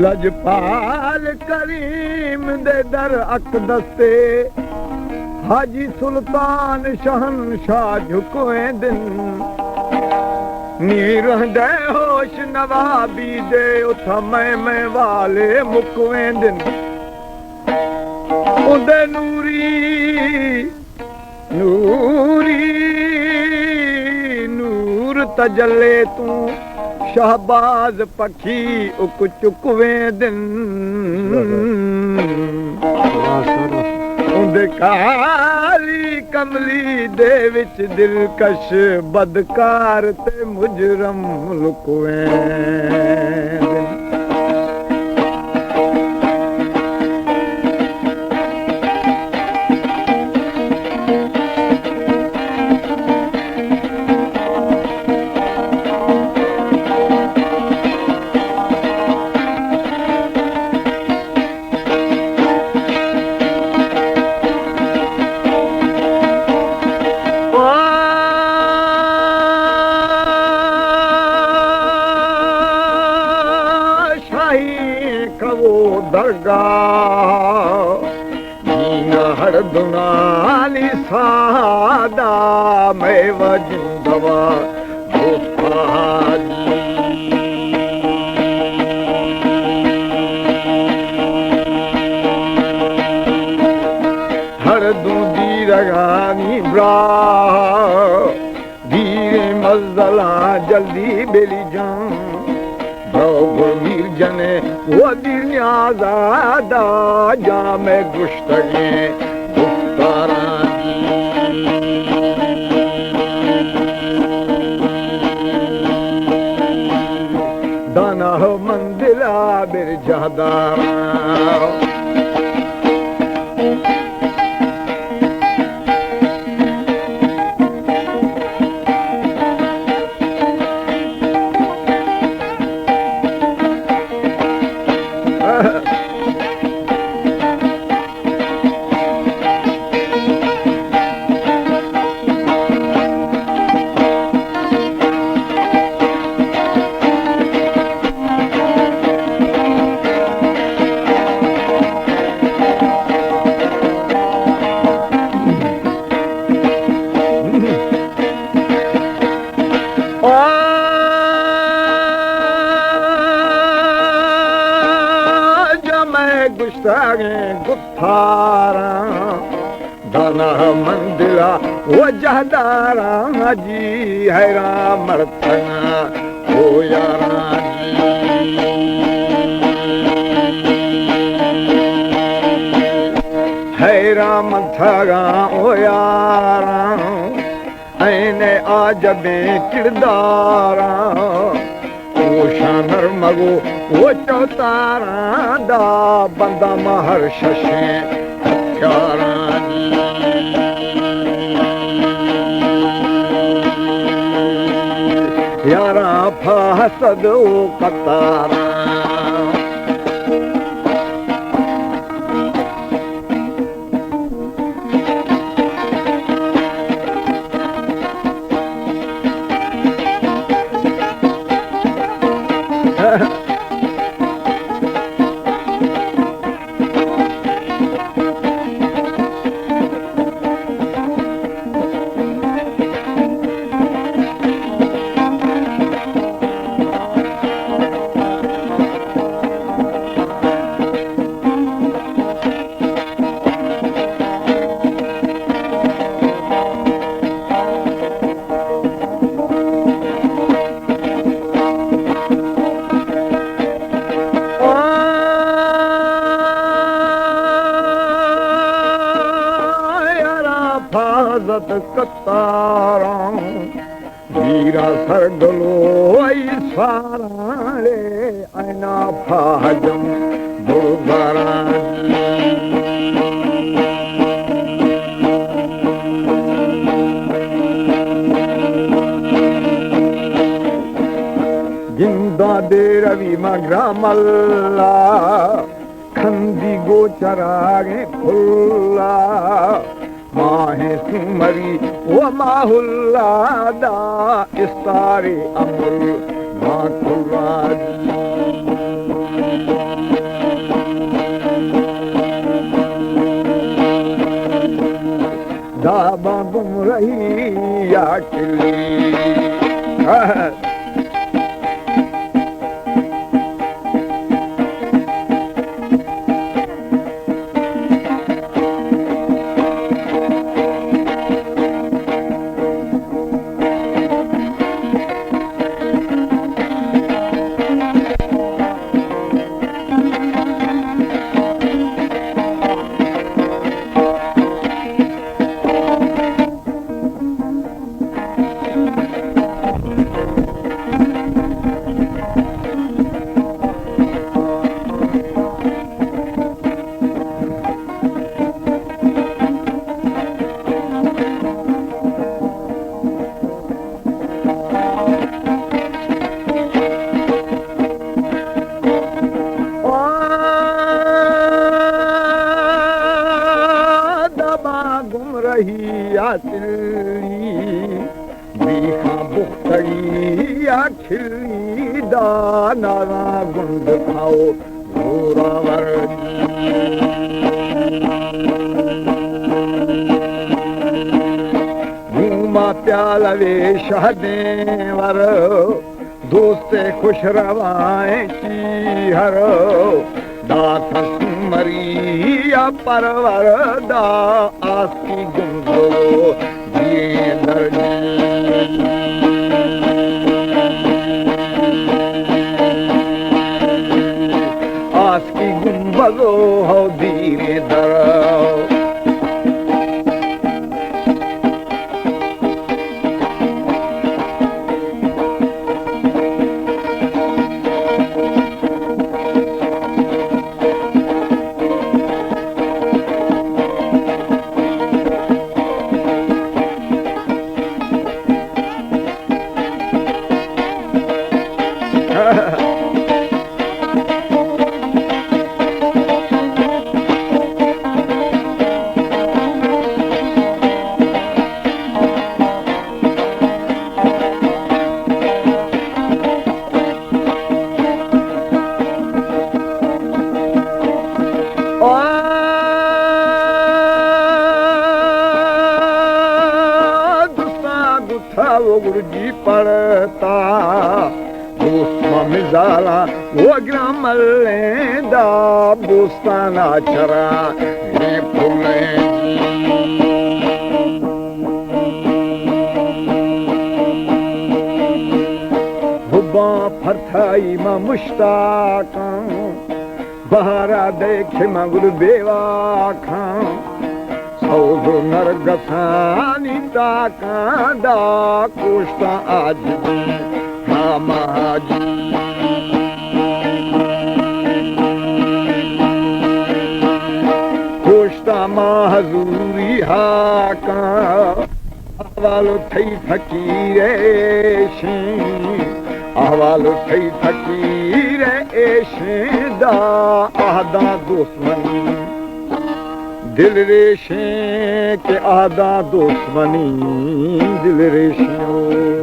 लजपाल करीम दे दर अकदस्ते हाजी सुल्तान शहनशाह झुकोए दिन नीर दे होश नवाबी दे उथा मैं वाले मुकवे दिन उदे नूरी नूरी नूर तजले तू शहबाज पखी उक चुकवे दिन उदे काली कमली दे विच दिलकश बदकार ते मुजरम लुकवे दिन हरदुनाली सादा मैं वजिंदवा हरदू दी रगानी ब्रा धीरे मजला जल्दी बेली जान मीर जने वो दिल आजादा जा मैं गुश्तगे दाना हो मंदिला बिरजादारा गुत्थारा दाना मंदिला वजहदारा जी हैरा मरतना हो यारा हैरा मथगा ओ यारा ऐने आजबे किरदारा शानर मगो वो चौतारा दा बंदा महर शशे हथियारा यारा फासद ओ कतारा कतारा वीरा सरगलो आई सारे ऐना फाजम बुरबारा जिंदा दे रवि मग्रामल्ला खंदी गोचरागे फुल्ला माहे सुमरी व माहुल्लादा इस्तारे अमर माकुराजी खिली दाना गुंद खाओ जोरावर घूमा प्याल वे शादेवर दोस्ते खुश रवाएं की हर दाथ मरिया परवर दा आस्की गुंदो दिए दर्जी आस्की गुंबदो हो धीरे दर गुरुजी पढ़ता दोस्ता मिजाला वो ग्रामल लेंदा दोस्ताना चरा ये फुले हुब्बा फरथाई मा मुश्ताका बहारा देखे मगुर बेवा खां सौदो नरगसानी ताकांदा कोष्टा आज हामाजी कोष्टा महजूरी हाका अहवालो थई फकीरे अहवालो थई फकीरे दा आहदा दुश्मनी दिल रेशे के आदा दुश्मनी दिल रेशे